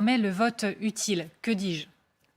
Mais le vote utile, que dis-je?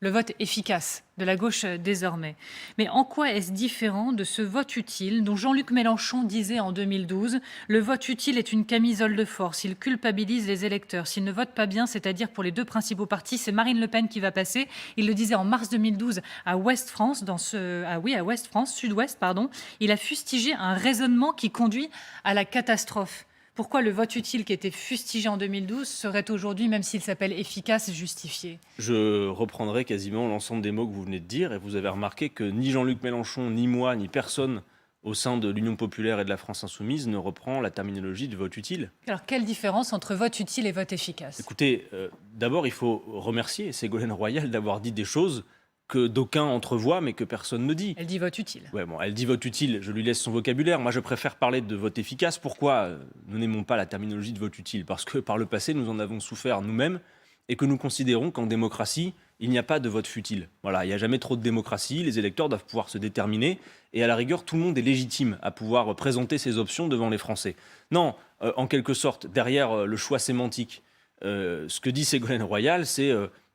Le vote efficace de la gauche désormais. Mais en quoi est-ce différent de ce vote utile dont Jean-Luc Mélenchon disait en 2012 « Le vote utile est une camisole de force, il culpabilise les électeurs. S'ils ne votent pas bien, c'est-à-dire pour les deux principaux partis, c'est Marine Le Pen qui va passer ». Il le disait en mars 2012 à Ouest France, à Ouest France, Sud-Ouest, pardon. Il a fustigé un raisonnement qui conduit à la catastrophe. Pourquoi le vote utile qui était fustigé en 2012 serait aujourd'hui, même s'il s'appelle efficace, justifié? Je reprendrai quasiment l'ensemble des mots que vous venez de dire et vous avez remarqué que ni Jean-Luc Mélenchon, ni moi, ni personne au sein de l'Union populaire et de la France insoumise ne reprend la terminologie de vote utile. Alors, quelle différence entre vote utile et vote efficace? Écoutez, d'abord, il faut remercier Ségolène Royal d'avoir dit des choses que d'aucuns entrevoient mais que personne ne dit. Elle dit vote utile. Ouais, bon, elle dit vote utile, je lui laisse son vocabulaire. Moi, je préfère parler de vote efficace. Pourquoi nous n'aimons pas la terminologie de vote utile? Parce que par le passé, nous en avons souffert nous-mêmes et que nous considérons qu'en démocratie, il n'y a pas de vote futile. Voilà, il n'y a jamais trop de démocratie, les électeurs doivent pouvoir se déterminer et à la rigueur, tout le monde est légitime à pouvoir présenter ses options devant les Français. Non, en quelque sorte, derrière le choix sémantique, ce que dit Ségolène Royal, c'est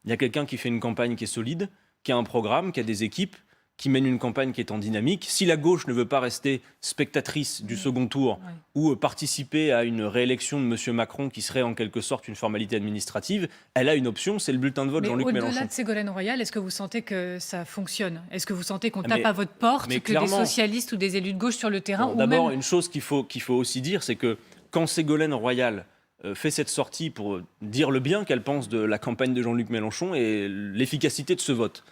il y a quelqu'un qui fait une campagne qui est solide, qui a un programme, qui a des équipes, qui mène une campagne qui est en dynamique. Si la gauche ne veut pas rester spectatrice du second tour ou participer à une réélection de M. Macron qui serait en quelque sorte une formalité administrative, elle a une option, c'est le bulletin de vote Jean-Luc Mélenchon. Au-delà de Ségolène Royal, est-ce que vous sentez que ça fonctionne? Est-ce que vous sentez qu'on tape à votre porte, que des socialistes ou des élus de gauche sur le terrain? D'abord, une chose qu'il faut aussi dire, c'est que quand Ségolène Royal fait cette sortie pour dire le bien qu'elle pense de la campagne de Jean-Luc Mélenchon et l'efficacité de ce vote,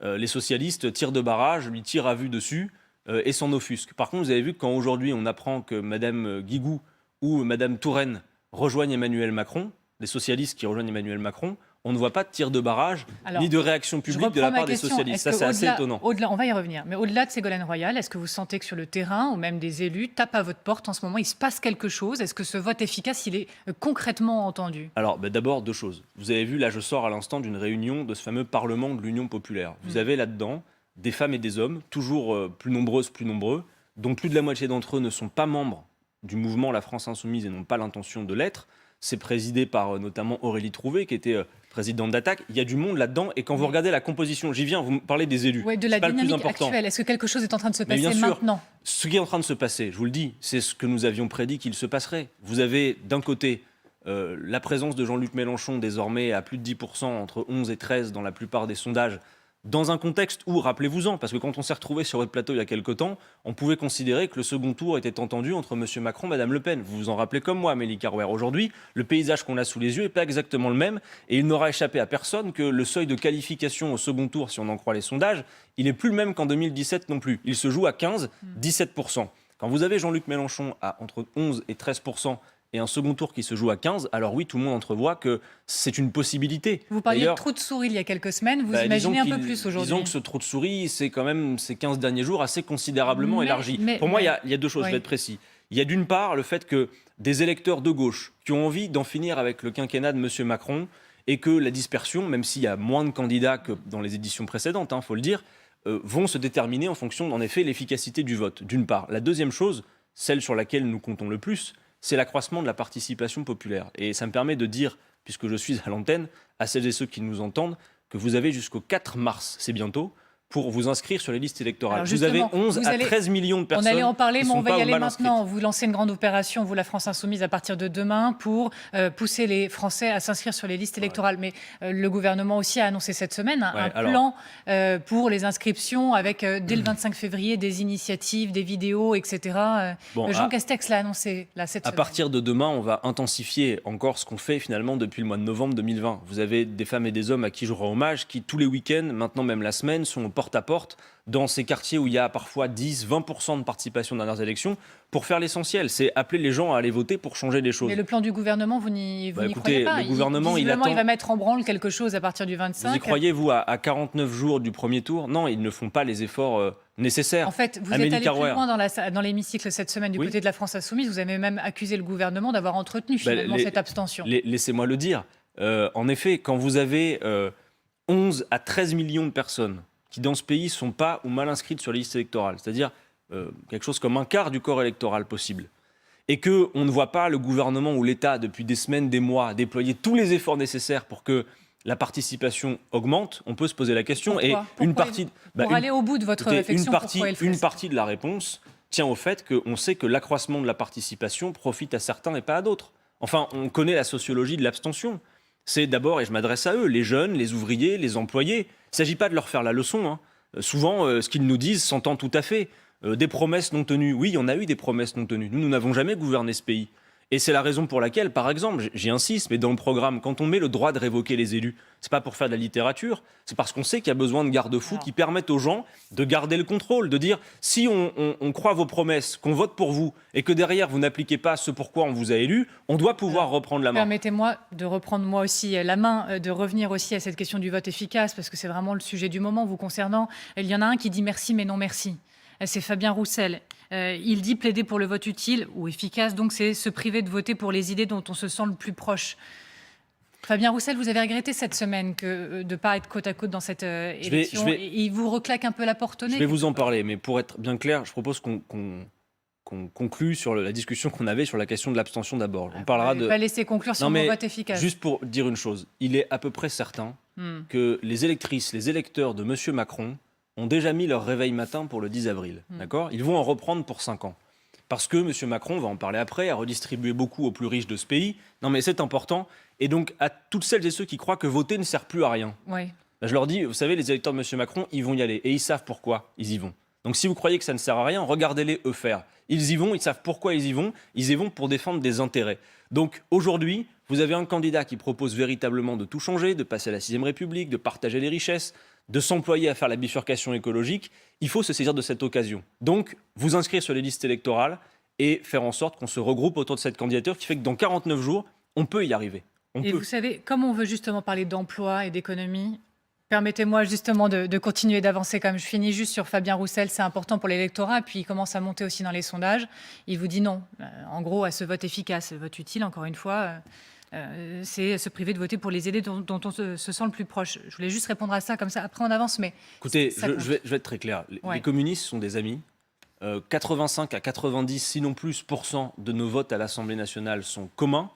les socialistes tirent de barrage, lui tirent à vue dessus et s'en offusquent. Par contre, vous avez vu que quand aujourd'hui on apprend que Mme Guigou ou Mme Touraine rejoignent Emmanuel Macron, les socialistes qui rejoignent Emmanuel Macron, on ne voit pas de tir de barrage ni de réaction publique de la part des socialistes. Ça, c'est assez étonnant. On va y revenir. Mais au-delà de Ségolène Royal, est-ce que vous sentez que sur le terrain, ou même des élus, tapent à votre porte en ce moment, il se passe quelque chose? Est-ce que ce vote efficace, il est concrètement entendu? Alors, d'abord, deux choses. Vous avez vu, là, je sors à l'instant d'une réunion de ce fameux Parlement de l'Union populaire. Vous avez là-dedans des femmes et des hommes, toujours plus nombreuses, plus nombreux, dont plus de la moitié d'entre eux ne sont pas membres du mouvement La France Insoumise et n'ont pas l'intention de l'être. C'est présidé par notamment Aurélie Trouvé, qui était présidente d'Attaque. Il y a du monde là-dedans. Et quand vous regardez la composition, j'y viens, vous me parlez des élus. Oui, de la dynamique actuelle. Est-ce que quelque chose est en train de se passer maintenant? Ce qui est en train de se passer, je vous le dis, c'est ce que nous avions prédit qu'il se passerait. Vous avez d'un côté la présence de Jean-Luc Mélenchon, désormais à plus de 10%, entre 11 et 13 dans la plupart des sondages, dans un contexte où, rappelez-vous-en, parce que quand on s'est retrouvé sur votre plateau il y a quelque temps, on pouvait considérer que le second tour était entendu entre M. Macron et Mme Le Pen. Vous vous en rappelez comme moi, Amélie Carrouer. Aujourd'hui, le paysage qu'on a sous les yeux n'est pas exactement le même et il n'aura échappé à personne que le seuil de qualification au second tour, si on en croit les sondages, il n'est plus le même qu'en 2017 non plus. Il se joue à 15-17%. Quand vous avez Jean-Luc Mélenchon à entre 11 et 13%, et un second tour qui se joue à 15, alors oui, tout le monde entrevoit que c'est une possibilité. Vous parliez de trou de souris il y a quelques semaines, vous imaginez un peu plus aujourd'hui. Disons que ce trou de souris, c'est quand même ces 15 derniers jours assez considérablement élargi. Pour moi, il y a deux choses, je vais être précis. Il y a d'une part le fait que des électeurs de gauche qui ont envie d'en finir avec le quinquennat de M. Macron et que la dispersion, même s'il y a moins de candidats que dans les éditions précédentes, il faut le dire, vont se déterminer en fonction, en effet, de l'efficacité du vote, d'une part. La deuxième chose, celle sur laquelle nous comptons le plus, c'est l'accroissement de la participation populaire. Et ça me permet de dire, puisque je suis à l'antenne, à celles et ceux qui nous entendent, que vous avez jusqu'au 4 mars, c'est bientôt, pour vous inscrire sur les listes électorales. Vous avez 11 à 13 millions de personnes. On allait en parler, mais on va y aller maintenant. Inscrites. Vous lancez une grande opération, vous, la France Insoumise, à partir de demain, pour pousser les Français à s'inscrire sur les listes électorales. Mais le gouvernement aussi a annoncé cette semaine un plan pour les inscriptions, avec dès le 25 février des initiatives, des vidéos, etc. Jean Castex l'a annoncé cette semaine. À partir de demain, on va intensifier encore ce qu'on fait finalement depuis le mois de novembre 2020. Vous avez des femmes et des hommes à qui je rends hommage, qui tous les week-ends, maintenant même la semaine, sont porte-à-porte dans ces quartiers où il y a parfois 10-20% de participation dans les élections pour faire l'essentiel. C'est appeler les gens à aller voter pour changer les choses. Mais le plan du gouvernement, vous n'y croyez pas? Le gouvernement, il va mettre en branle quelque chose à partir du 25. Vous y croyez, vous, à 49 jours du premier tour? Non, ils ne font pas les efforts nécessaires. En fait, vous êtes allé plus loin dans l'hémicycle cette semaine du côté de la France Insoumise. Vous avez même accusé le gouvernement d'avoir entretenu finalement cette abstention. Laissez-moi le dire. En effet, quand vous avez 11 à 13 millions de personnes qui, dans ce pays, ne sont pas ou mal inscrites sur les listes électorales, c'est-à-dire quelque chose comme un quart du corps électoral possible, et qu'on ne voit pas le gouvernement ou l'État, depuis des semaines, des mois, déployer tous les efforts nécessaires pour que la participation augmente, on peut se poser la question. Pourquoi ? Et une partie, pour aller au bout de votre réflexion, pourquoi il ferait une ça ? partie de la réponse tient au fait qu'on sait que l'accroissement de la participation profite à certains et pas à d'autres. Enfin, on connaît la sociologie de l'abstention. C'est d'abord, et je m'adresse à eux, les jeunes, les ouvriers, les employés. Il ne s'agit pas de leur faire la leçon, hein. Souvent, ce qu'ils nous disent s'entend tout à fait. Des promesses non tenues. Oui, il y en a eu des promesses non tenues. Nous n'avons jamais gouverné ce pays. Et c'est la raison pour laquelle, par exemple, j'y insiste, mais dans le programme, quand on met le droit de révoquer les élus, c'est pas pour faire de la littérature, c'est parce qu'on sait qu'il y a besoin de garde-fous qui permettent aux gens de garder le contrôle, de dire si on croit vos promesses, qu'on vote pour vous, et que derrière vous n'appliquez pas ce pourquoi on vous a élu, on doit pouvoir reprendre la main. Permettez-moi de reprendre moi aussi la main, de revenir aussi à cette question du vote efficace, parce que c'est vraiment le sujet du moment vous concernant. Il y en a un qui dit merci mais non merci. C'est Fabien Roussel. Il dit plaider pour le vote utile ou efficace, donc c'est se priver de voter pour les idées dont on se sent le plus proche. Fabien Roussel, vous avez regretté cette semaine de ne pas être côte à côte dans cette élection. Et il vous reclaque un peu la porte au nez. Je vais vous en parler, mais pour être bien clair, je propose qu'on conclue sur la discussion qu'on avait sur la question de l'abstention d'abord. On parlera de... pas laisser conclure sur mon vote efficace. Juste pour dire une chose, il est à peu près certain que les électrices, les électeurs de M. Macron ont déjà mis leur réveil matin pour le 10 avril. D'accord ? Ils vont en reprendre pour 5 ans. Parce que M. Macron, on va en parler après, a redistribué beaucoup aux plus riches de ce pays. Non mais c'est important. Et donc à toutes celles et ceux qui croient que voter ne sert plus à rien. Oui. Ben, je leur dis, vous savez, les électeurs de M. Macron, ils vont y aller. Et ils savent pourquoi ils y vont. Donc si vous croyez que ça ne sert à rien, regardez-les eux faire. Ils y vont, ils savent pourquoi ils y vont pour défendre des intérêts. Donc aujourd'hui, vous avez un candidat qui propose véritablement de tout changer, de passer à la 6ème République, de partager les richesses, de s'employer à faire la bifurcation écologique. Il faut se saisir de cette occasion. Donc, vous inscrire sur les listes électorales et faire en sorte qu'on se regroupe autour de cette candidature qui fait que dans 49 jours, on peut y arriver. Vous savez, comme on veut justement parler d'emploi et d'économie, permettez-moi justement de continuer d'avancer comme je finis juste sur Fabien Roussel, c'est important pour l'électorat, puis il commence à monter aussi dans les sondages. Il vous dit non, en gros, à ce vote efficace, ce vote utile, encore une fois, c'est se priver de voter pour les idées dont on se sent le plus proche. Je voulais juste répondre à ça, comme ça, après on avance, mais... Écoutez, je vais être très clair. Les communistes sont des amis. 85 à 90, sinon plus, % de nos votes à l'Assemblée nationale sont communs.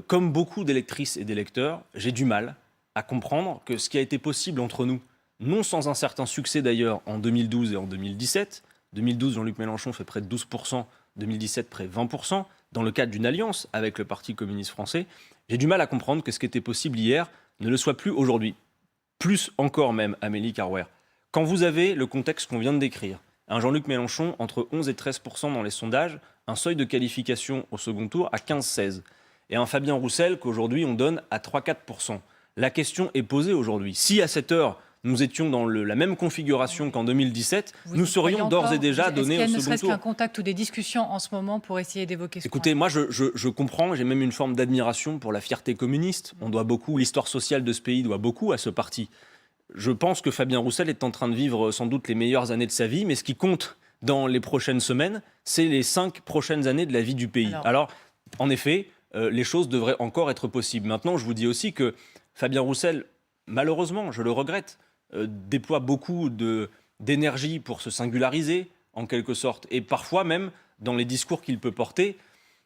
Comme beaucoup d'électrices et d'électeurs, j'ai du mal à comprendre que ce qui a été possible entre nous, non sans un certain succès d'ailleurs en 2012 et en 2017, 2012 Jean-Luc Mélenchon fait près de 12%, 2017 près de 20%, dans le cadre d'une alliance avec le Parti communiste français, j'ai du mal à comprendre que ce qui était possible hier ne le soit plus aujourd'hui. Plus encore même, Amélie Carrère. Quand vous avez le contexte qu'on vient de décrire, un Jean-Luc Mélenchon entre 11 et 13% dans les sondages, un seuil de qualification au second tour à 15-16, et un Fabien Roussel qu'aujourd'hui on donne à 3-4%. La question est posée aujourd'hui. Si à cette heure, nous étions dans la même configuration qu'en 2017, nous serions d'ores et déjà donnés au second tour. Est-ce qu'il y a ne serait-ce qu'un contact ou des discussions en ce moment pour essayer d'évoquer ce Écoutez, point ? moi je comprends, j'ai même une forme d'admiration pour la fierté communiste. On doit beaucoup, l'histoire sociale de ce pays doit beaucoup à ce parti. Je pense que Fabien Roussel est en train de vivre sans doute les meilleures années de sa vie, mais ce qui compte dans les prochaines semaines, c'est les 5 prochaines années de la vie du pays. Alors en effet, les choses devraient encore être possibles. Maintenant, je vous dis aussi que Fabien Roussel, malheureusement, je le regrette, déploie beaucoup d'énergie pour se singulariser, en quelque sorte, et parfois même, dans les discours qu'il peut porter,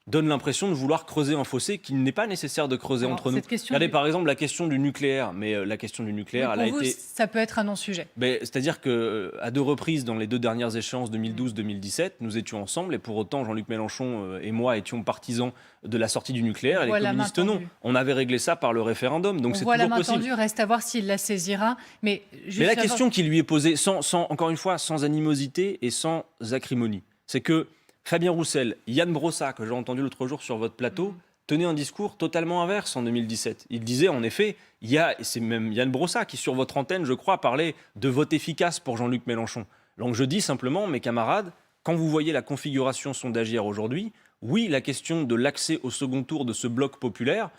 donne l'impression de vouloir creuser un fossé qu'il n'est pas nécessaire de creuser entre nous. Regardez par exemple la question du nucléaire, mais la question du nucléaire, elle a été... Ça peut être un non-sujet. C'est-à-dire qu'à 2 reprises, dans les 2 dernières échéances, 2012-2017, nous étions ensemble, et pour autant, Jean-Luc Mélenchon et moi étions partisans de la sortie du nucléaire, et les communistes non. On avait réglé ça par le référendum, donc c'est toujours possible. La main tendue, reste à voir s'il la saisira. Mais la question qui lui est posée, encore une fois, sans animosité et sans acrimonie, c'est que Fabien Roussel, Yann Brossat, que j'ai entendu l'autre jour sur votre plateau, tenait un discours totalement inverse en 2017. Il disait en effet, c'est même Yann Brossat qui sur votre antenne, je crois, parlait de vote efficace pour Jean-Luc Mélenchon. Donc je dis simplement, mes camarades, quand vous voyez la configuration sondagière aujourd'hui, oui, la question de l'accès au second tour de ce bloc populaire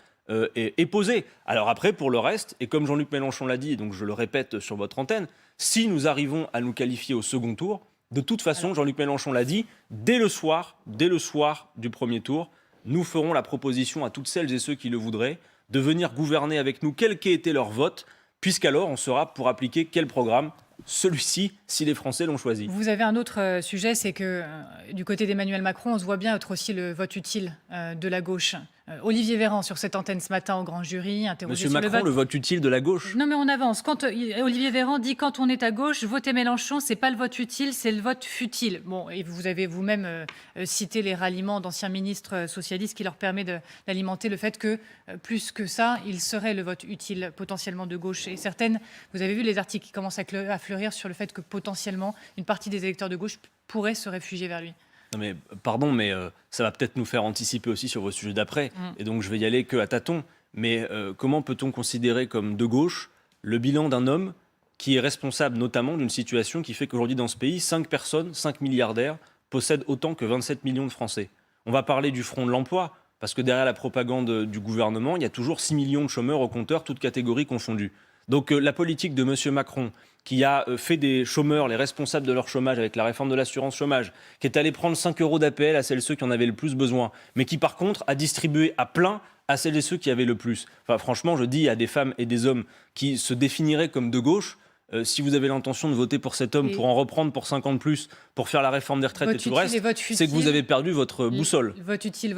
est posée. Alors après, pour le reste, et comme Jean-Luc Mélenchon l'a dit, et donc je le répète sur votre antenne, si nous arrivons à nous qualifier au second tour, de toute façon, Jean-Luc Mélenchon l'a dit, dès le soir du premier tour, nous ferons la proposition à toutes celles et ceux qui le voudraient de venir gouverner avec nous, quel qu'ait été leur vote, puisqu'alors on saura pour appliquer quel programme, celui-ci, si les Français l'ont choisi. Vous avez un autre sujet, c'est que du côté d'Emmanuel Macron, on se voit bien être aussi le vote utile de la gauche. Olivier Véran, sur cette antenne ce matin au grand jury, interrogé Monsieur sur Macron, le vote utile de la gauche. Non, mais on avance. Quand Olivier Véran dit quand on est à gauche, voter Mélenchon, c'est pas le vote utile, c'est le vote futile. Bon, et vous avez vous-même cité les ralliements d'anciens ministres socialistes qui leur permet d'alimenter le fait que plus que ça, il serait le vote utile potentiellement de gauche. Et certaines, vous avez vu les articles qui commencent à fleurir sur le fait que potentiellement une partie des électeurs de gauche pourrait se réfugier vers lui. Non mais, pardon, mais ça va peut-être nous faire anticiper aussi sur vos sujets d'après. Et donc, je vais y aller que à tâtons. Mais comment peut-on considérer comme de gauche le bilan d'un homme qui est responsable notamment d'une situation qui fait qu'aujourd'hui, dans ce pays, 5 personnes, 5 milliardaires, possèdent autant que 27 millions de Français. On va parler du front de l'emploi, parce que derrière la propagande du gouvernement, il y a toujours 6 millions de chômeurs au compteur, toutes catégories confondues. Donc la politique de M. Macron, qui a fait des chômeurs les responsables de leur chômage avec la réforme de l'assurance chômage, qui est allé prendre 5 € d'APL à celles et ceux qui en avaient le plus besoin, mais qui par contre a distribué à plein à celles et ceux qui avaient le plus. Enfin, franchement, je dis à des femmes et des hommes qui se définiraient comme de gauche, si vous avez l'intention de voter pour cet homme, pour en reprendre pour 5 ans de plus, pour faire la réforme des retraites et tout le reste, c'est que vous avez perdu votre boussole. Vote utile,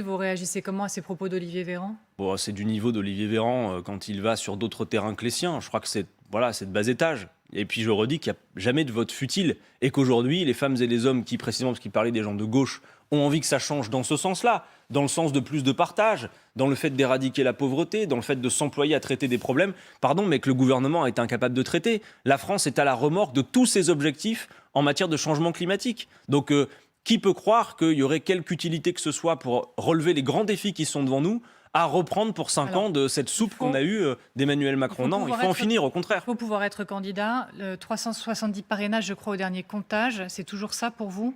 vous réagissez comment à ces propos d'Olivier Véran ? Bon, c'est du niveau d'Olivier Véran quand il va sur d'autres terrains que les siens. Je crois que c'est de bas étage. Et puis je redis qu'il n'y a jamais de vote futile et qu'aujourd'hui, les femmes et les hommes qui, précisément parce qu'il parlait des gens de gauche, ont envie que ça change dans ce sens-là, dans le sens de plus de partage, dans le fait d'éradiquer la pauvreté, dans le fait de s'employer à traiter des problèmes, mais que le gouvernement a été incapable de traiter. La France est à la remorque de tous ses objectifs en matière de changement climatique. Donc, qui peut croire qu'il y aurait quelque utilité que ce soit pour relever les grands défis qui sont devant nous à reprendre pour 5 ans de cette soupe qu'on a eue d'Emmanuel Macron? Non, il faut en finir, au contraire. Il faut pouvoir être candidat. 370 parrainages, je crois, au dernier comptage. C'est toujours ça pour vous ?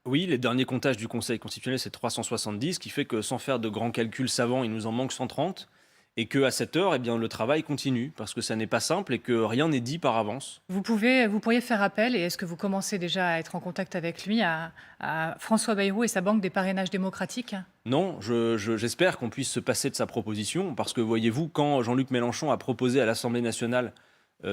Oui, les derniers comptages du Conseil constitutionnel, c'est 370, ce qui fait que sans faire de grands calculs savants, il nous en manque 130. Et qu'à cette heure, eh bien, le travail continue, parce que ça n'est pas simple et que rien n'est dit par avance. Vous pourriez faire appel, et est-ce que vous commencez déjà à être en contact avec lui, à François Bayrou et sa banque des parrainages démocratiques ? Non, j'espère qu'on puisse se passer de sa proposition, parce que voyez-vous, quand Jean-Luc Mélenchon a proposé à l'Assemblée nationale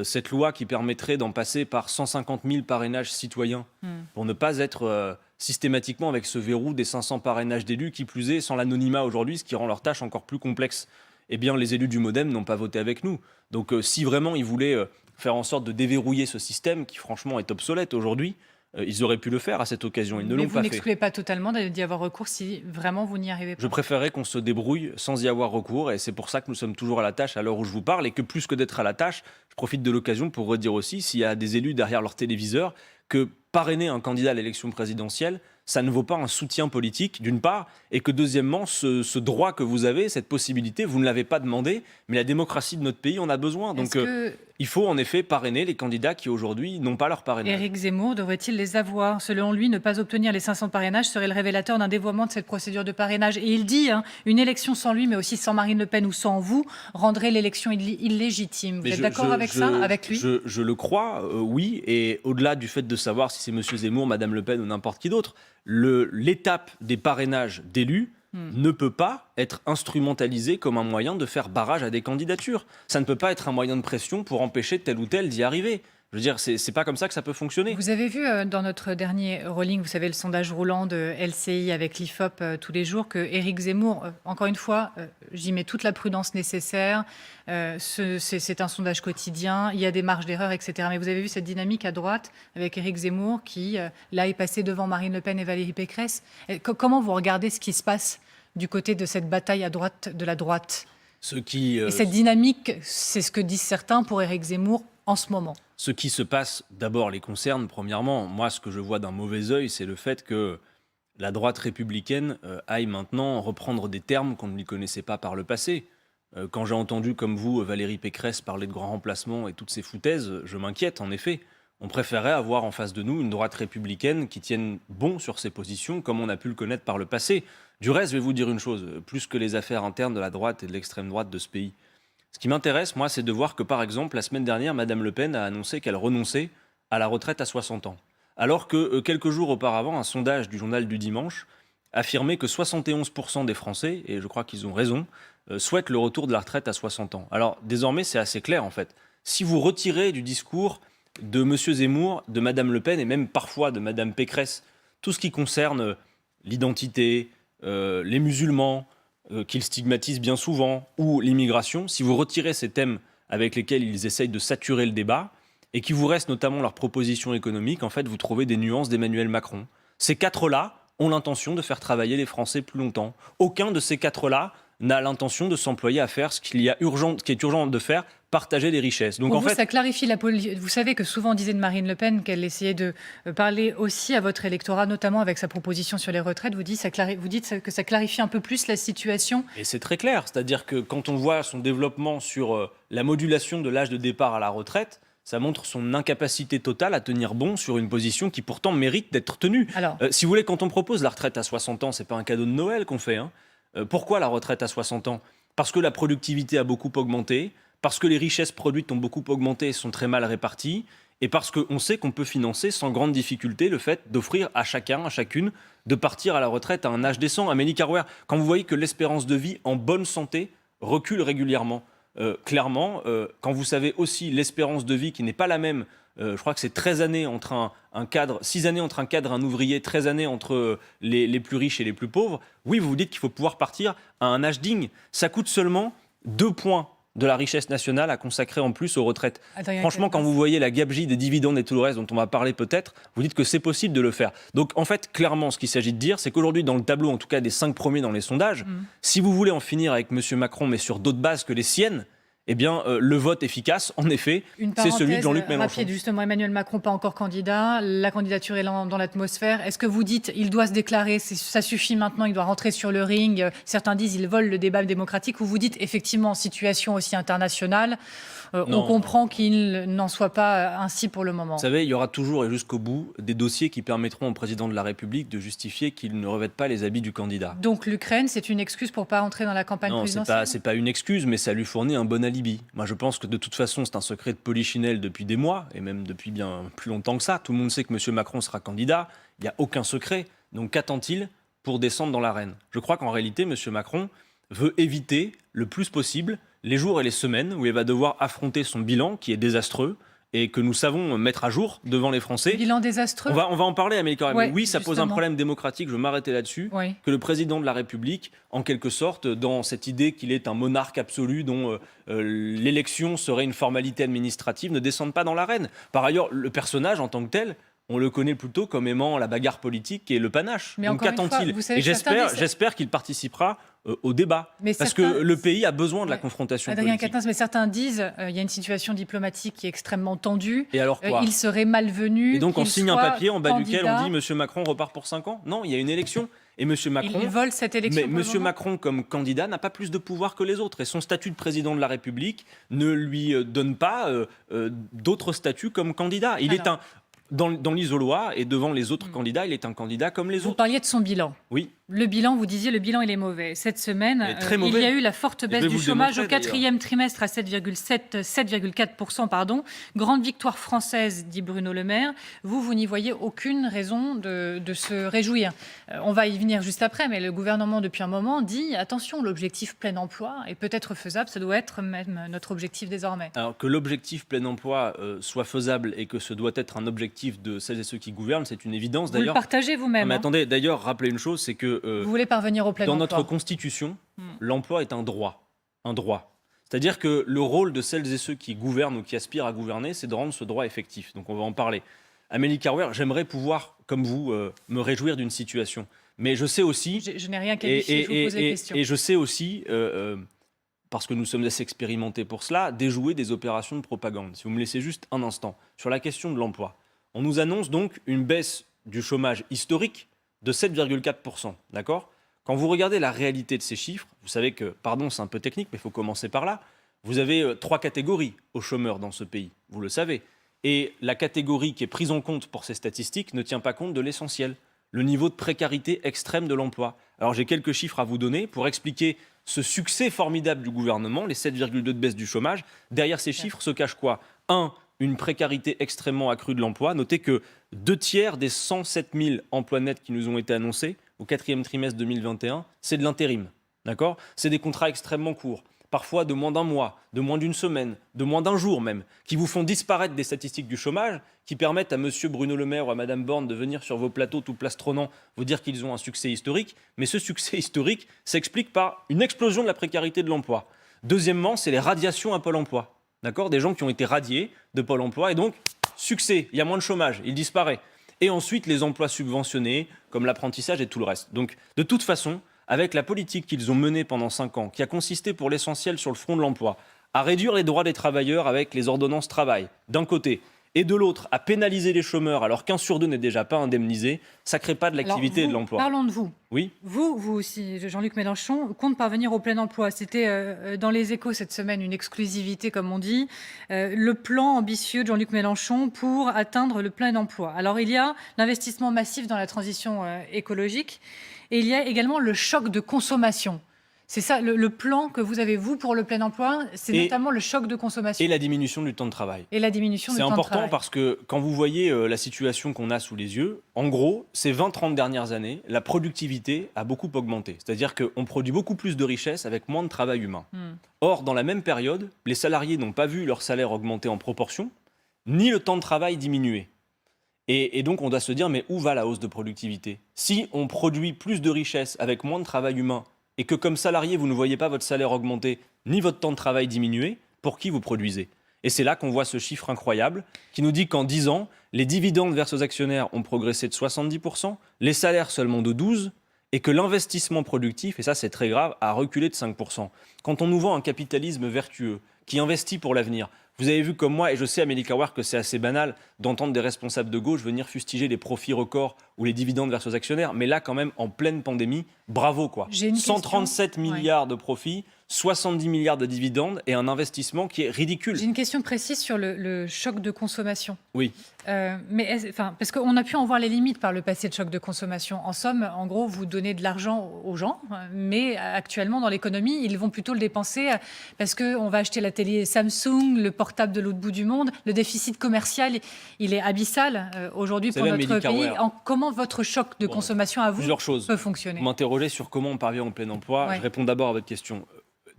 cette loi qui permettrait d'en passer par 150 000 parrainages citoyens, pour ne pas être systématiquement avec ce verrou des 500 parrainages d'élus, qui plus est, sans l'anonymat aujourd'hui, ce qui rend leur tâche encore plus complexe. Eh bien, les élus du MoDem n'ont pas voté avec nous. Donc, si vraiment ils voulaient faire en sorte de déverrouiller ce système, qui franchement est obsolète aujourd'hui, ils auraient pu le faire à cette occasion. Ils ne l'ont pas fait. Mais vous n'excluez pas totalement d'y avoir recours si vraiment vous n'y arrivez pas. Je préférerais qu'on se débrouille sans y avoir recours, et c'est pour ça que nous sommes toujours à la tâche à l'heure où je vous parle, et que plus que d'être à la tâche, je profite de l'occasion pour redire aussi, s'il y a des élus derrière leur téléviseur, que parrainer un candidat à l'élection présidentielle, ça ne vaut pas un soutien politique, d'une part, et que deuxièmement, ce droit que vous avez, cette possibilité, vous ne l'avez pas demandé, mais la démocratie de notre pays en a besoin. Donc il faut en effet parrainer les candidats qui aujourd'hui n'ont pas leur parrainage. Éric Zemmour devrait-il les avoir ? Selon lui, ne pas obtenir les 500 parrainages serait le révélateur d'un dévoiement de cette procédure de parrainage. Et il dit, une élection sans lui, mais aussi sans Marine Le Pen ou sans vous, rendrait l'élection illégitime. Vous êtes d'accord avec ça, avec lui ? Je le crois, oui. Et au-delà du fait de savoir si c'est M. Zemmour, Mme Le Pen ou n'importe qui d'autre, l'étape des parrainages d'élus ne peut pas être instrumentalisée comme un moyen de faire barrage à des candidatures. Ça ne peut pas être un moyen de pression pour empêcher tel ou tel d'y arriver. Je veux dire, c'est pas comme ça que ça peut fonctionner. Vous avez vu dans notre dernier rolling, vous savez, le sondage roulant de LCI avec l'IFOP tous les jours, que Éric Zemmour, encore une fois, j'y mets toute la prudence nécessaire. C'est un sondage quotidien, il y a des marges d'erreur, etc. Mais vous avez vu cette dynamique à droite avec Éric Zemmour qui, là, est passé devant Marine Le Pen et Valérie Pécresse. Comment vous regardez ce qui se passe du côté de cette bataille à droite de la droite ? Et cette dynamique, c'est ce que disent certains pour Éric Zemmour en ce moment. Ce qui se passe, d'abord, les concerne. Premièrement, moi, ce que je vois d'un mauvais œil, c'est le fait que la droite républicaine aille maintenant reprendre des termes qu'on ne lui connaissait pas par le passé. Quand j'ai entendu, comme vous, Valérie Pécresse parler de grand remplacement et toutes ces foutaises, je m'inquiète, en effet. On préférait avoir en face de nous une droite républicaine qui tienne bon sur ses positions, comme on a pu le connaître par le passé. Du reste, je vais vous dire une chose, plus que les affaires internes de la droite et de l'extrême droite de ce pays. Ce qui m'intéresse, moi, c'est de voir que, par exemple, la semaine dernière, Mme Le Pen a annoncé qu'elle renonçait à la retraite à 60 ans. Alors que, quelques jours auparavant, un sondage du journal du dimanche affirmait que 71% des Français, et je crois qu'ils ont raison, souhaitent le retour de la retraite à 60 ans. Alors, désormais, c'est assez clair, en fait. Si vous retirez du discours de M. Zemmour, de Mme Le Pen et même parfois de Mme Pécresse tout ce qui concerne l'identité, les musulmans, qu'ils stigmatisent bien souvent, ou l'immigration, si vous retirez ces thèmes avec lesquels ils essayent de saturer le débat, et qu'il vous reste notamment leurs propositions économiques, en fait, vous trouvez des nuances d'Emmanuel Macron. Ces quatre-là ont l'intention de faire travailler les Français plus longtemps. Aucun de ces quatre-là n'a l'intention de s'employer à faire ce qui est urgent de faire, partager les richesses. Donc pour en vous, fait, ça clarifie la politique. Vous savez que souvent on disait de Marine Le Pen qu'elle essayait de parler aussi à votre électorat, notamment avec sa proposition sur les retraites. Vous dites que ça clarifie un peu plus la situation. et c'est très clair, c'est-à-dire que quand on voit son développement sur la modulation de l'âge de départ à la retraite, ça montre son incapacité totale à tenir bon sur une position qui pourtant mérite d'être tenue. Alors, Si vous voulez, quand on propose la retraite à 60 ans, c'est pas un cadeau de Noël qu'on fait. Pourquoi la retraite à 60 ans? Parce que la productivité a beaucoup augmenté, parce que les richesses produites ont beaucoup augmenté et sont très mal réparties, et parce qu'on sait qu'on peut financer sans grande difficulté le fait d'offrir à chacun, à chacune, de partir à la retraite à un âge décent. Amélie Carouer, quand vous voyez que l'espérance de vie en bonne santé recule régulièrement, clairement, quand vous savez aussi l'espérance de vie qui n'est pas la même, je crois que c'est 13 années entre un cadre, 6 années entre un cadre et un ouvrier, 13 années entre les plus riches et les plus pauvres, oui, vous vous dites qu'il faut pouvoir partir à un âge digne. Ça coûte seulement 2 points de la richesse nationale à consacrer en plus aux retraites. Franchement, quand vous voyez la gabegie des dividendes et tout le reste dont on va parler peut-être, vous dites que c'est possible de le faire. Donc en fait, clairement, ce qu'il s'agit de dire, c'est qu'aujourd'hui, dans le tableau, en tout cas des 5 premiers dans les sondages, si vous voulez en finir avec M. Macron, mais sur d'autres bases que les siennes, eh bien, le vote efficace, en effet, c'est celui de Jean-Luc Mélenchon. Rapide, justement, Emmanuel Macron, pas encore candidat. La candidature est dans l'atmosphère. Est-ce que vous dites il doit se déclarer, ça suffit maintenant, il doit rentrer sur le ring? Certains disent il vole le débat démocratique. Ou vous dites effectivement, en situation aussi internationale, on comprend qu'il n'en soit pas ainsi pour le moment? Vous savez, il y aura toujours et jusqu'au bout des dossiers qui permettront au président de la République de justifier qu'il ne revête pas les habits du candidat. Donc l'Ukraine, c'est une excuse pour ne pas entrer dans la campagne présidentielle? Non, c'est pas une excuse, mais ça lui fournit un bon alibi. Moi, je pense que de toute façon, c'est un secret de polichinelle depuis des mois, et même depuis bien plus longtemps que ça. Tout le monde sait que M. Macron sera candidat. Il n'y a aucun secret. Donc qu'attend-il pour descendre dans l'arène? Je crois qu'en réalité, M. Macron veut éviter le plus possible les jours et les semaines où il va devoir affronter son bilan, qui est désastreux, et que nous savons mettre à jour devant les Français. Bilan désastreux. On va en parler, Amélie Carouer. Ouais, oui, ça pose un problème démocratique, je veux m'arrêter là-dessus, Oui. que le président de la République, en quelque sorte, dans cette idée qu'il est un monarque absolu dont l'élection serait une formalité administrative, ne descende pas dans l'arène. Par ailleurs, le personnage en tant que tel, on le connaît plutôt comme aimant la bagarre politique et le panache. Mais donc qu'attend-il? Et j'espère qu'il participera au débat. Parce que le pays a besoin de la confrontation Adrien politique. Quatennens, mais certains disent il y a une situation diplomatique qui est extrêmement tendue. Et alors quoi? Il serait malvenu. Et donc on signe un papier en bas candidat. duquel on dit M. Macron repart pour 5 ans? Non, il y a une élection. Et M. Macron, il vole cette élection. Mais M. Macron, comme candidat, n'a pas plus de pouvoir que les autres. Et son statut de président de la République ne lui donne pas d'autres statuts comme candidat. Il est dans l'isoloir et devant les autres candidats, il est un candidat comme les Vous autres. parliez de son bilan. Oui. Le bilan, vous disiez, le bilan, il est mauvais. Cette semaine, il y a eu la forte baisse du chômage au 4e trimestre à 7,4%. Grande victoire française, dit Bruno Le Maire. Vous n'y voyez aucune raison de se réjouir. On va y venir juste après, mais le gouvernement, depuis un moment, dit attention, l'objectif plein emploi est peut-être faisable, ça doit être même notre objectif désormais. Alors que l'objectif plein emploi soit faisable et que ce doit être un objectif de celles et ceux qui gouvernent, c'est une évidence. Vous le partagez vous-même. Mais attendez, d'ailleurs, rappelez une chose, c'est que vous voulez parvenir au plein dans emploi. notre Constitution, l'emploi est un droit. Un droit. C'est-à-dire que le rôle de celles et ceux qui gouvernent ou qui aspirent à gouverner, c'est de rendre ce droit effectif. Donc on va en parler. Amélie Carouer, j'aimerais pouvoir, comme vous, me réjouir d'une situation. Mais je sais aussi... Je n'ai rien qualifié, je vous pose des questions. Et je sais aussi, parce que nous sommes assez expérimentés pour cela, déjouer des opérations de propagande. Si vous me laissez juste un instant, sur la question de l'emploi. On nous annonce donc une baisse du chômage historique de 7,4%, d'accord? Quand vous regardez la réalité de ces chiffres, vous savez que, pardon, c'est un peu technique, mais il faut commencer par là, vous avez 3 catégories aux chômeurs dans ce pays, vous le savez. Et la catégorie qui est prise en compte pour ces statistiques ne tient pas compte de l'essentiel, le niveau de précarité extrême de l'emploi. Alors j'ai quelques chiffres à vous donner pour expliquer ce succès formidable du gouvernement, les 7,2 de baisse du chômage. Derrière ces chiffres se cache quoi? Une précarité extrêmement accrue de l'emploi. Notez que 2 tiers des 107 000 emplois nets qui nous ont été annoncés au 4e trimestre 2021, c'est de l'intérim. D'accord? C'est des contrats extrêmement courts. parfois de moins d'un mois, de moins d'une semaine, de moins d'un jour même, qui vous font disparaître des statistiques du chômage, qui permettent à monsieur Bruno Le Maire ou à madame Borne de venir sur vos plateaux tout plastronnant, vous dire qu'ils ont un succès historique. Mais ce succès historique s'explique par une explosion de la précarité de l'emploi. Deuxièmement, c'est les radiations à Pôle emploi. D'accord ? Des gens qui ont été radiés de Pôle emploi et donc, succès, il y a moins de chômage, il disparaît. Et ensuite, les emplois subventionnés, comme l'apprentissage et tout le reste. Donc, de toute façon, avec la politique qu'ils ont menée pendant 5 ans, qui a consisté pour l'essentiel sur le front de l'emploi, à réduire les droits des travailleurs avec les ordonnances travail, d'un côté, et de l'autre, à pénaliser les chômeurs alors qu'un sur deux n'est déjà pas indemnisé, ça ne crée pas de l'activité et de l'emploi. Parlons de vous. Oui. Vous aussi, Jean-Luc Mélenchon, compte parvenir au plein emploi. C'était dans les Échos cette semaine une exclusivité, comme on dit, le plan ambitieux de Jean-Luc Mélenchon pour atteindre le plein emploi. Alors il y a l'investissement massif dans la transition écologique et il y a également le choc de consommation. C'est ça, le plan que vous avez, vous, pour le plein emploi, c'est notamment le choc de consommation. Et la diminution du temps de travail. Et la diminution du temps de travail. C'est important parce que quand vous voyez la situation qu'on a sous les yeux, en gros, ces 20-30 dernières années, la productivité a beaucoup augmenté. C'est-à-dire qu'on produit beaucoup plus de richesses avec moins de travail humain. Or, dans la même période, les salariés n'ont pas vu leur salaire augmenter en proportion, ni le temps de travail diminuer. Et donc, on doit se dire, mais où va la hausse de productivité ? Si on produit plus de richesses avec moins de travail humain, et que comme salarié, vous ne voyez pas votre salaire augmenter, ni votre temps de travail diminuer, pour qui vous produisez ? Et c'est là qu'on voit ce chiffre incroyable qui nous dit qu'en 10 ans, les dividendes versés aux actionnaires ont progressé de 70%, les salaires seulement de 12%, et que l'investissement productif, et ça c'est très grave, a reculé de 5%. Quand on nous vend un capitalisme vertueux qui investit pour l'avenir, vous avez vu comme moi, et je sais Amélie Cawar que c'est assez banal d'entendre des responsables de gauche venir fustiger les profits records ou les dividendes versés aux actionnaires, mais là quand même en pleine pandémie, bravo quoi. 137 milliards de profits, 70 milliards de dividendes et un investissement qui est ridicule. J'ai une question précise sur le choc de consommation. Oui. Parce qu'on a pu en voir les limites par le passé de choc de consommation. En somme, en gros, vous donnez de l'argent aux gens, mais actuellement dans l'économie, ils vont plutôt le dépenser parce qu'on va acheter la télé Samsung, le portable de l'autre bout du monde. Le déficit commercial, il est abyssal aujourd'hui pour notre pays. Comment votre choc de consommation à vous peut fonctionner ? Vous m'interrogez sur comment on parvient au plein emploi. Ouais. Je réponds d'abord à votre question.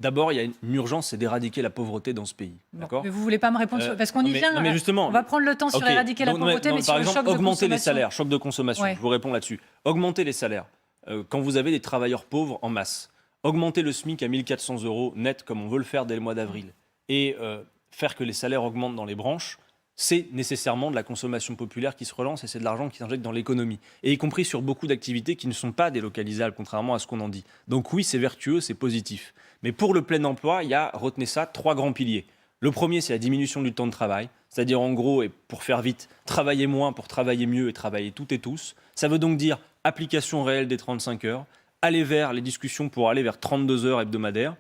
D'abord, il y a une urgence, c'est d'éradiquer la pauvreté dans ce pays. D'accord ? Mais vous ne voulez pas me répondre parce qu'on y vient. Mais justement, on va prendre le temps sur éradiquer la pauvreté, mais sur le choc de consommation. Augmenter les salaires, choc de consommation, je vous réponds là-dessus. Augmenter les salaires quand vous avez des travailleurs pauvres en masse. Augmenter le SMIC à 1 400 € net, comme on veut le faire dès le mois d'avril. Et faire que les salaires augmentent dans les branches, c'est nécessairement de la consommation populaire qui se relance et c'est de l'argent qui s'injecte dans l'économie. Et y compris sur beaucoup d'activités qui ne sont pas délocalisables, contrairement à ce qu'on en dit. Donc oui, c'est vertueux, c'est positif. Mais pour le plein emploi, il y a, retenez ça, 3 grands piliers. Le premier, c'est la diminution du temps de travail. C'est-à-dire, en gros, et pour faire vite, travailler moins pour travailler mieux et travailler toutes et tous. Ça veut donc dire application réelle des 35 heures, aller vers les discussions pour aller vers 32 heures hebdomadaires,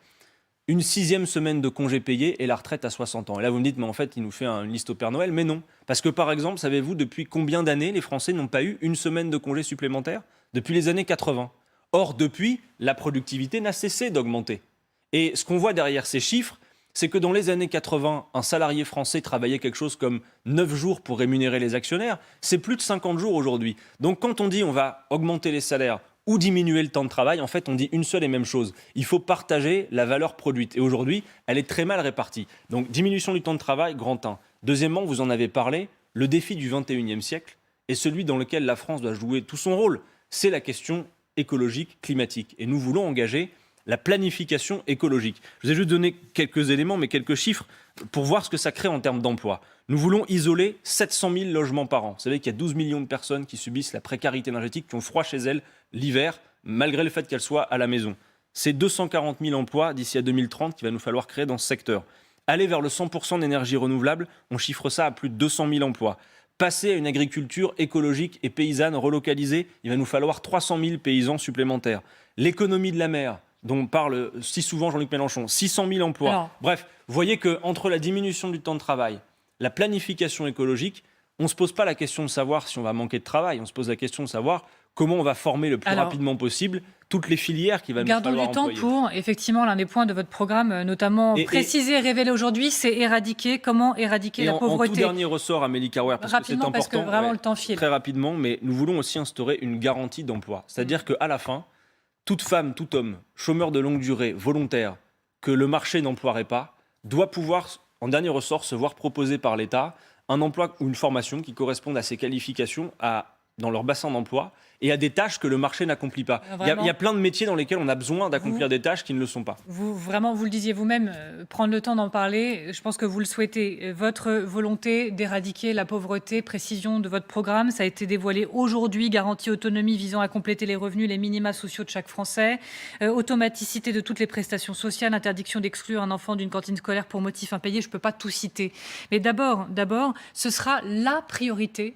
une 6e semaine de congés payés et la retraite à 60 ans. Et là, vous me dites, mais en fait, il nous fait une liste au Père Noël. Mais non. Parce que, par exemple, savez-vous depuis combien d'années les Français n'ont pas eu une semaine de congés supplémentaires ? Depuis les années 80. Or, depuis, la productivité n'a cessé d'augmenter. Et ce qu'on voit derrière ces chiffres, c'est que dans les années 80, un salarié français travaillait quelque chose comme 9 jours pour rémunérer les actionnaires. C'est plus de 50 jours aujourd'hui. Donc, quand on dit on va augmenter les salaires ou diminuer le temps de travail, en fait, on dit une seule et même chose. Il faut partager la valeur produite. Et aujourd'hui, elle est très mal répartie. Donc, diminution du temps de travail, grand 1. Deuxièmement, vous en avez parlé, le défi du 21e siècle est celui dans lequel la France doit jouer tout son rôle. C'est la question écologique, climatique. Et nous voulons engager la planification écologique. Je vous ai juste donné quelques éléments, mais quelques chiffres pour voir ce que ça crée en termes d'emploi. Nous voulons isoler 700 000 logements par an. Vous savez qu'il y a 12 millions de personnes qui subissent la précarité énergétique, qui ont froid chez elles l'hiver, malgré le fait qu'elles soient à la maison. C'est 240 000 emplois d'ici à 2030 qu'il va nous falloir créer dans ce secteur. Aller vers le 100% d'énergie renouvelable, on chiffre ça à plus de 200 000 emplois. Passer à une agriculture écologique et paysanne relocalisée, il va nous falloir 300 000 paysans supplémentaires. L'économie de la mer, dont parle si souvent Jean-Luc Mélenchon, 600 000 emplois. Alors, bref, vous voyez qu'entre la diminution du temps de travail, la planification écologique, on ne se pose pas la question de savoir si on va manquer de travail, on se pose la question de savoir comment on va former le plus rapidement possible toutes les filières qui va nous falloir employer. Gardons du temps pour, effectivement, l'un des points de votre programme, notamment précisé et révélé aujourd'hui, c'est comment éradiquer la pauvreté. En tout dernier ressort, Amélie Cawar, parce que c'est important, parce que vraiment le temps file. Très rapidement, mais nous voulons aussi instaurer une garantie d'emploi. C'est-à-dire qu'à la fin, toute femme, tout homme, chômeur de longue durée, volontaire, que le marché n'emploierait pas doit pouvoir, en dernier ressort, se voir proposer par l'État un emploi ou une formation qui correspondent à ses qualifications dans leur bassin d'emploi et à des tâches que le marché n'accomplit pas. Il y a plein de métiers dans lesquels on a besoin d'accomplir des tâches qui ne le sont pas. Vous le disiez vous-même, prendre le temps d'en parler, je pense que vous le souhaitez. Votre volonté d'éradiquer la pauvreté, précision de votre programme, ça a été dévoilé aujourd'hui, garantie autonomie visant à compléter les revenus, les minima sociaux de chaque Français, automaticité de toutes les prestations sociales, interdiction d'exclure un enfant d'une cantine scolaire pour motif impayé, je ne peux pas tout citer. Mais d'abord, ce sera la priorité,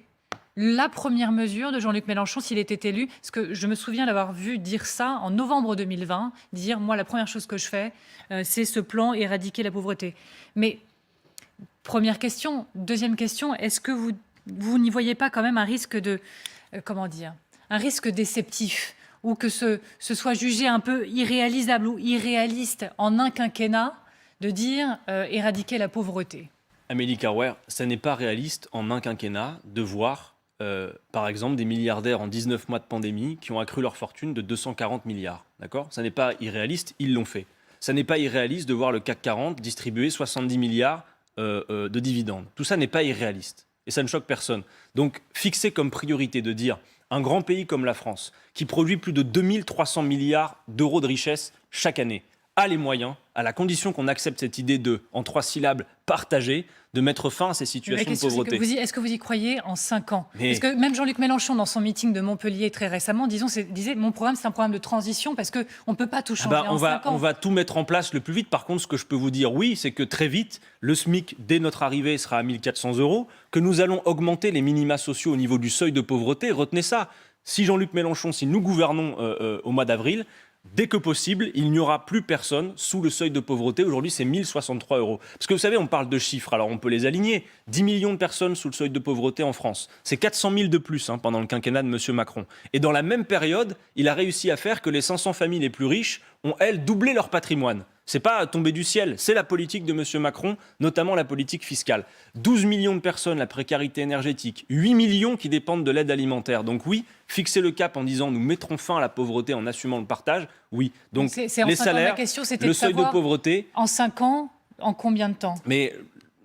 la première mesure de Jean-Luc Mélenchon s'il était élu, parce que je me souviens d'avoir vu dire ça en novembre 2020, dire moi la première chose que je fais, c'est ce plan éradiquer la pauvreté. Mais première question, deuxième question, est-ce que vous n'y voyez pas quand même un risque un risque déceptif, ou que ce soit jugé un peu irréalisable ou irréaliste en un quinquennat de dire éradiquer la pauvreté? Amélie Carrère, ça n'est pas réaliste en un quinquennat de voir par exemple, des milliardaires en 19 mois de pandémie qui ont accru leur fortune de 240 milliards. D'accord ? Ça n'est pas irréaliste, ils l'ont fait. Ça n'est pas irréaliste de voir le CAC 40 distribuer 70 milliards de dividendes. Tout ça n'est pas irréaliste. Et ça ne choque personne. Donc, fixer comme priorité de dire un grand pays comme la France, qui produit plus de 2300 milliards d'euros de richesse chaque année, a les moyens, à la condition qu'on accepte cette idée en 3 syllabes, partager, de mettre fin à ces situations de pauvreté. Est-ce que vous y croyez en 5 ans ? Parce que même Jean-Luc Mélenchon, dans son meeting de Montpellier très récemment, disait mon programme, c'est un programme de transition parce qu'on ne peut pas tout changer en 5 ans. On va tout mettre en place le plus vite. Par contre, ce que je peux vous dire, oui, c'est que très vite, le SMIC, dès notre arrivée, sera à 1 400 €, que nous allons augmenter les minima sociaux au niveau du seuil de pauvreté. Retenez ça. Si Jean-Luc Mélenchon, si nous gouvernons au mois d'avril, dès que possible, il n'y aura plus personne sous le seuil de pauvreté. Aujourd'hui, c'est 1 063 €. Parce que vous savez, on parle de chiffres, alors on peut les aligner. 10 millions de personnes sous le seuil de pauvreté en France. C'est 400 000 de plus pendant le quinquennat de M. Macron. Et dans la même période, il a réussi à faire que les 500 familles les plus riches ont, elles, doublé leur patrimoine. C'est pas tombé du ciel, c'est la politique de M. Macron, notamment la politique fiscale. 12 millions de personnes, la précarité énergétique, 8 millions qui dépendent de l'aide alimentaire. Donc oui, fixer le cap en disant nous mettrons fin à la pauvreté en assumant le partage, oui. Donc les salaires, la question, c'était le de seuil de savoir, pauvreté. En 5 ans, en combien de temps ? Mais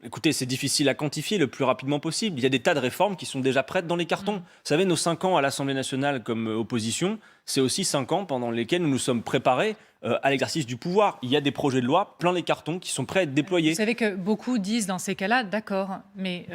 écoutez, c'est difficile à quantifier le plus rapidement possible. Il y a des tas de réformes qui sont déjà prêtes dans les cartons. Vous savez, nos 5 ans à l'Assemblée nationale comme opposition, c'est aussi 5 ans pendant lesquels nous nous sommes préparés à l'exercice du pouvoir. Il y a des projets de loi, plein les cartons, qui sont prêts à être déployés. Vous savez que beaucoup disent dans ces cas-là, d'accord, mais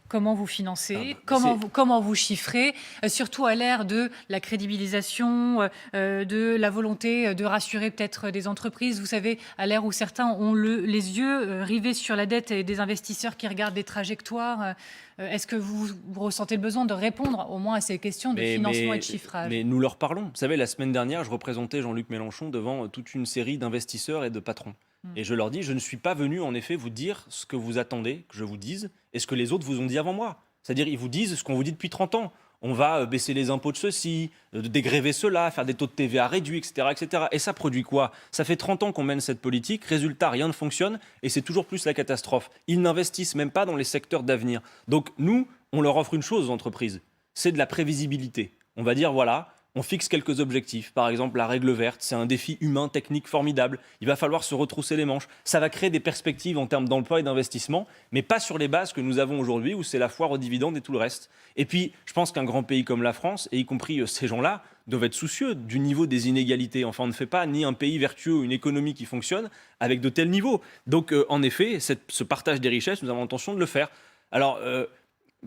comment vous financez, comment vous chiffrez, surtout à l'ère de la crédibilisation, de la volonté de rassurer peut-être des entreprises. Vous savez, à l'ère où certains ont les yeux rivés sur la dette et des investisseurs qui regardent des trajectoires, est-ce que vous ressentez le besoin de répondre au moins à ces questions de financement et de chiffrage ? Mais nous leur parlons. Vous savez, la semaine dernière, je représentais Jean-Luc Mélenchon devant toute une série d'investisseurs et de patrons. Et je leur dis, je ne suis pas venu en effet vous dire ce que vous attendez que je vous dise et ce que les autres vous ont dit avant moi. C'est-à-dire, ils vous disent ce qu'on vous dit depuis 30 ans. On va baisser les impôts de ceci, de dégréver cela, faire des taux de TVA réduits, etc., etc. Et ça produit quoi ? Ça fait 30 ans qu'on mène cette politique. Résultat, rien ne fonctionne et c'est toujours plus la catastrophe. Ils n'investissent même pas dans les secteurs d'avenir. Donc nous, on leur offre une chose aux entreprises, c'est de la prévisibilité. On va dire, voilà, on fixe quelques objectifs. Par exemple, la règle verte, c'est un défi humain, technique formidable. Il va falloir se retrousser les manches. Ça va créer des perspectives en termes d'emploi et d'investissement, mais pas sur les bases que nous avons aujourd'hui, où c'est la foire aux dividendes et tout le reste. Et puis, je pense qu'un grand pays comme la France, et y compris ces gens-là, doivent être soucieux du niveau des inégalités. Enfin, on ne fait pas ni un pays vertueux ou une économie qui fonctionne avec de tels niveaux. Donc, en effet, ce partage des richesses, nous avons l'intention de le faire. Alors,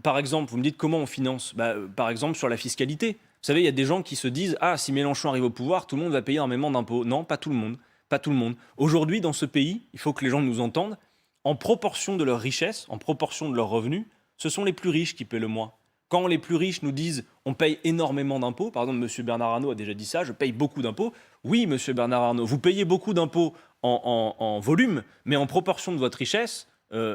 par exemple, vous me dites comment on finance ? Par exemple, sur la fiscalité. Vous savez, il y a des gens qui se disent « Ah, si Mélenchon arrive au pouvoir, tout le monde va payer énormément d'impôts. » Non, pas tout le monde. Pas tout le monde. Aujourd'hui, dans ce pays, il faut que les gens nous entendent, en proportion de leur richesse, en proportion de leurs revenus, ce sont les plus riches qui paient le moins. Quand les plus riches nous disent « On paye énormément d'impôts », par exemple, M. Bernard Arnault a déjà dit ça, « Je paye beaucoup d'impôts ». Oui, M. Bernard Arnault, vous payez beaucoup d'impôts en volume, mais en proportion de votre richesse,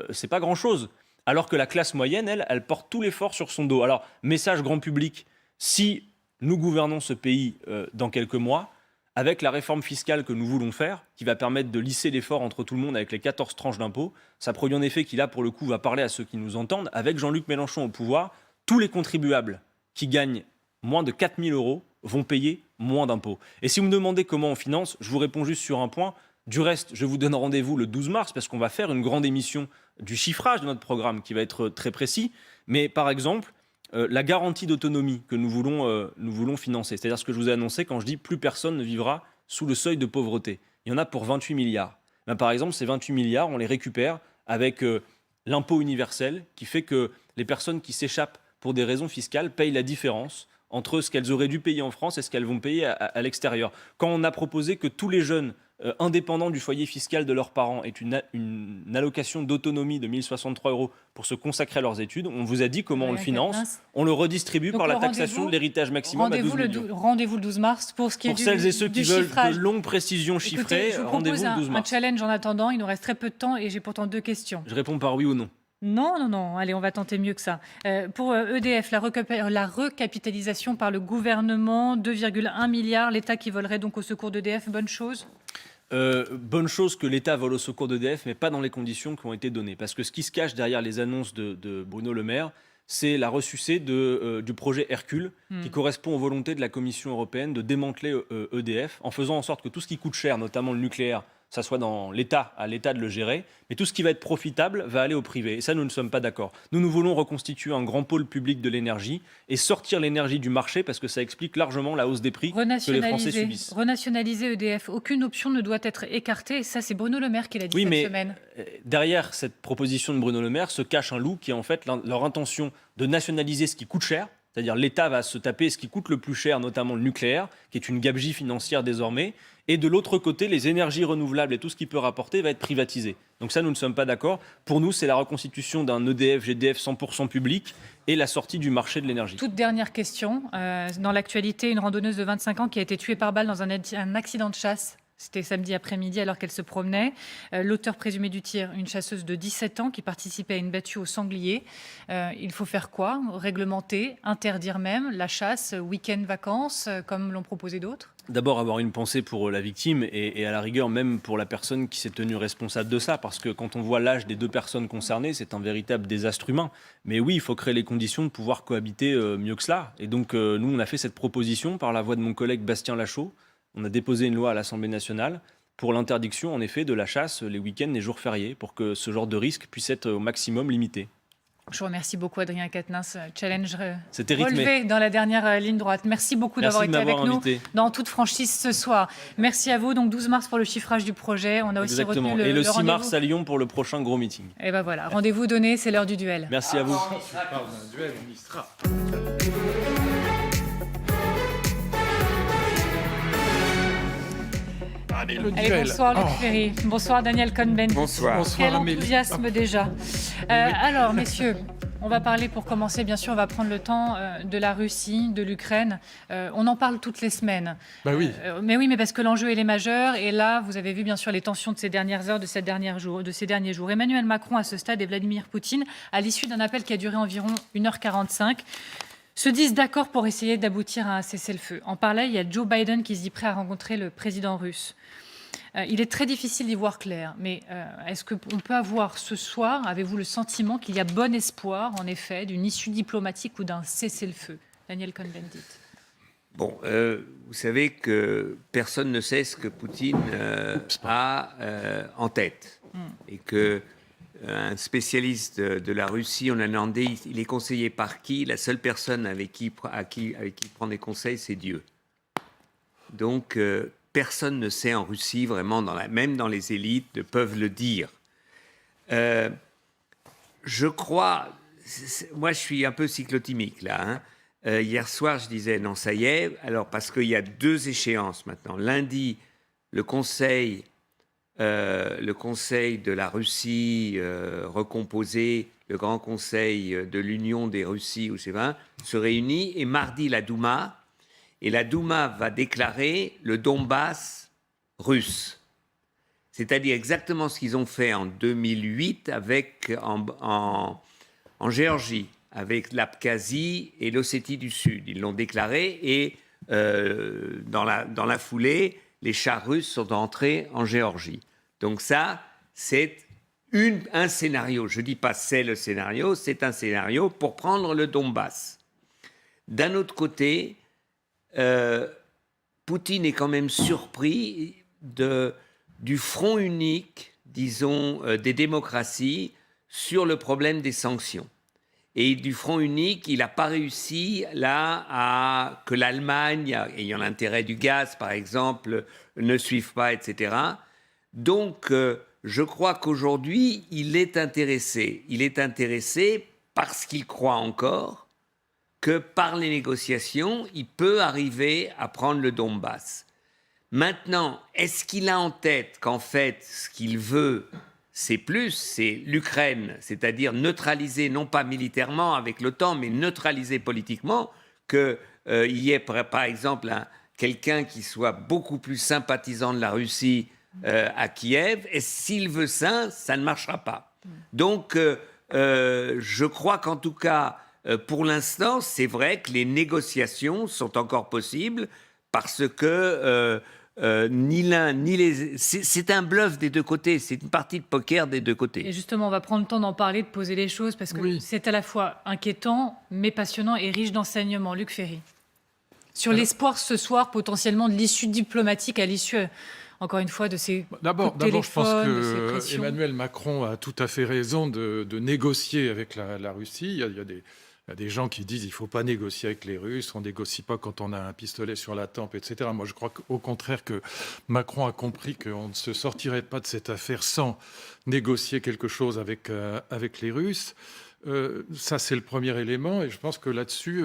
c'est pas grand-chose. Alors que la classe moyenne, elle porte tout l'effort sur son dos. Alors, message grand public, si nous gouvernons ce pays dans quelques mois, avec la réforme fiscale que nous voulons faire, qui va permettre de lisser l'effort entre tout le monde avec les 14 tranches d'impôts, ça produit en effet qui, là, pour le coup, va parler à ceux qui nous entendent. Avec Jean-Luc Mélenchon au pouvoir, tous les contribuables qui gagnent moins de 4 000 € vont payer moins d'impôts. Et si vous me demandez comment on finance, je vous réponds juste sur un point. Du reste, je vous donne rendez-vous le 12 mars parce qu'on va faire une grande émission du chiffrage de notre programme qui va être très précis. Mais par exemple, la garantie d'autonomie que nous voulons financer, c'est-à-dire ce que je vous ai annoncé quand je dis plus personne ne vivra sous le seuil de pauvreté. Il y en a pour 28 milliards. Ben, par exemple, ces 28 milliards, on les récupère avec l'impôt universel qui fait que les personnes qui s'échappent pour des raisons fiscales payent la différence entre ce qu'elles auraient dû payer en France et ce qu'elles vont payer à l'extérieur. Quand on a proposé que tous les jeunes indépendants du foyer fiscal de leurs parents aient une allocation d'autonomie de 1 063 € pour se consacrer à leurs études, on vous a dit comment on le finance. On le redistribue par la taxation de l'héritage maximum à 12 millions. Rendez-vous le 12 mars pour ce qui est pour celles et ceux qui veulent de longues précisions chiffrées, rendez-vous le 12 mars. Un challenge en attendant, il nous reste très peu de temps et j'ai pourtant 2 questions. Je réponds par oui ou non. Non. Allez, on va tenter mieux que ça. Pour EDF, la recapitalisation par le gouvernement, 2,1 milliards, l'État qui volerait donc au secours d'EDF, bonne chose ? Bonne chose que l'État vole au secours d'EDF, mais pas dans les conditions qui ont été données. Parce que ce qui se cache derrière les annonces de Bruno Le Maire, c'est la ressucée du projet Hercule, qui correspond aux volontés de la Commission européenne de démanteler EDF, en faisant en sorte que tout ce qui coûte cher, notamment le nucléaire, ça soit dans l'État, à l'État de le gérer, mais tout ce qui va être profitable va aller au privé. Et ça, nous ne sommes pas d'accord. Nous voulons reconstituer un grand pôle public de l'énergie et sortir l'énergie du marché parce que ça explique largement la hausse des prix que les Français subissent. Renationaliser EDF, aucune option ne doit être écartée. Et ça, c'est Bruno Le Maire qui l'a dit cette semaine. Derrière cette proposition de Bruno Le Maire se cache un loup qui est en fait leur intention de nationaliser ce qui coûte cher. C'est-à-dire l'État va se taper ce qui coûte le plus cher, notamment le nucléaire, qui est une gabegie financière désormais. Et de l'autre côté, les énergies renouvelables et tout ce qui peut rapporter va être privatisé. Donc ça, nous ne sommes pas d'accord. Pour nous, c'est la reconstitution d'un EDF, GDF 100% public et la sortie du marché de l'énergie. Toute dernière question. Dans l'actualité, une randonneuse de 25 ans qui a été tuée par balle dans un accident de chasse. C'était samedi après-midi alors qu'elle se promenait. L'auteur présumé du tir, une chasseuse de 17 ans qui participait à une battue au sanglier. Il faut faire quoi ? Réglementer, interdire même la chasse, week-end vacances, comme l'ont proposé d'autres ? D'abord, avoir une pensée pour la victime et à la rigueur même pour la personne qui s'est tenue responsable de ça. Parce que quand on voit l'âge des 2 personnes concernées, c'est un véritable désastre humain. Mais oui, il faut créer les conditions de pouvoir cohabiter mieux que cela. Et donc, nous, on a fait cette proposition par la voix de mon collègue Bastien Lachaud. On a déposé une loi à l'Assemblée nationale pour l'interdiction, en effet, de la chasse les week-ends et jours fériés, pour que ce genre de risque puisse être au maximum limité. Je vous remercie beaucoup, Adrien Quatennens. Challenge rythmé. Relevé dans la dernière ligne droite. Merci beaucoup d'avoir été avec nous dans toute franchise ce soir. Merci à vous. Donc 12 mars pour le chiffrage du projet. On a aussi retenu et le 6 mars à Lyon pour le prochain gros meeting. Et ben voilà, rendez-vous donné, c'est l'heure du duel. Merci à vous. Allez, bonsoir Luc Ferry. Bonsoir Daniel Cohn-Bendit. Bonsoir. Quel enthousiasme déjà. Alors messieurs, on va parler pour commencer, bien sûr, on va prendre le temps de la Russie, de l'Ukraine. On en parle toutes les semaines. Bah oui. Mais parce que l'enjeu il est majeur. Et là, vous avez vu bien sûr les tensions de ces dernières heures, de ces derniers jours. Emmanuel Macron à ce stade et Vladimir Poutine, à l'issue d'un appel qui a duré environ 1h45, se disent d'accord pour essayer d'aboutir à un cessez-le-feu. En parallèle, il y a Joe Biden qui se dit prêt à rencontrer le président russe. Il est très difficile d'y voir clair, mais est-ce qu'on peut avoir ce soir, avez-vous le sentiment qu'il y a bon espoir, en effet, d'une issue diplomatique ou d'un cessez-le-feu ? Daniel Cohn-Bendit. Bon, vous savez que personne ne sait ce que Poutine a en tête. Et que un spécialiste de la Russie, on a demandé, il est conseillé par qui ? La seule personne avec qui il prend des conseils, c'est Dieu. Donc, personne ne sait en Russie, vraiment, même dans les élites, peuvent le dire. Je crois, moi je suis un peu cyclotimique là. Hier soir, je disais, non, ça y est, alors parce qu'il y a 2 échéances maintenant. Lundi, le Conseil de la Russie recomposé, le Grand Conseil de l'Union des Russies, ou je sais pas, se réunit, et mardi, la Douma, et la Douma va déclarer le Donbass russe. C'est-à-dire exactement ce qu'ils ont fait en 2008 en Géorgie, avec l'Abkhazie et l'Ossétie du Sud. Ils l'ont déclaré, et dans la foulée, les chars russes sont entrés en Géorgie. Donc ça, c'est un scénario. Je ne dis pas c'est le scénario, c'est un scénario pour prendre le Donbass. D'un autre côté, Poutine est quand même surpris du front unique, disons, des démocraties sur le problème des sanctions. Et du front unique, il n'a pas réussi là à que l'Allemagne, ayant l'intérêt du gaz par exemple, ne suive pas, etc. Donc, je crois qu'aujourd'hui, il est intéressé. Il est intéressé parce qu'il croit encore que par les négociations, il peut arriver à prendre le Donbass. Maintenant, est-ce qu'il a en tête qu'en fait, ce qu'il veut, c'est l'Ukraine, c'est-à-dire neutraliser, non pas militairement avec l'OTAN, mais neutraliser politiquement, qu'il y ait par exemple quelqu'un qui soit beaucoup plus sympathisant de la Russie à Kiev, et s'il veut ça, ça ne marchera pas. Donc, je crois qu'en tout cas, pour l'instant, c'est vrai que les négociations sont encore possibles parce que ni l'un ni les... C'est un bluff des deux côtés, c'est une partie de poker des deux côtés. Et justement, on va prendre le temps d'en parler, de poser les choses, parce que c'est à la fois inquiétant, mais passionnant et riche d'enseignements. Luc Ferry. Sur l'espoir ce soir, potentiellement, de l'issue diplomatique à l'issue, encore une fois, de ces D'abord, je pense que Emmanuel Macron a tout à fait raison de négocier avec la Russie. Il y a des gens qui disent qu'il ne faut pas négocier avec les Russes, on ne négocie pas quand on a un pistolet sur la tempe, etc. Moi, je crois qu'au contraire que Macron a compris qu'on ne se sortirait pas de cette affaire sans négocier quelque chose avec les Russes. Ça, c'est le premier élément, et je pense que là-dessus,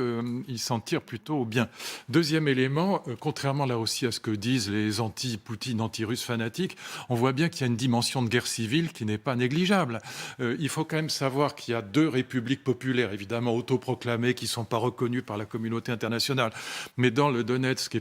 il s'en tire plutôt bien. Deuxième élément, contrairement là aussi à ce que disent les anti-Poutine, anti-russes fanatiques, on voit bien qu'il y a une dimension de guerre civile qui n'est pas négligeable. Il faut quand même savoir qu'il y a deux républiques populaires, évidemment autoproclamées, qui ne sont pas reconnues par la communauté internationale. Mais dans le Donetsk et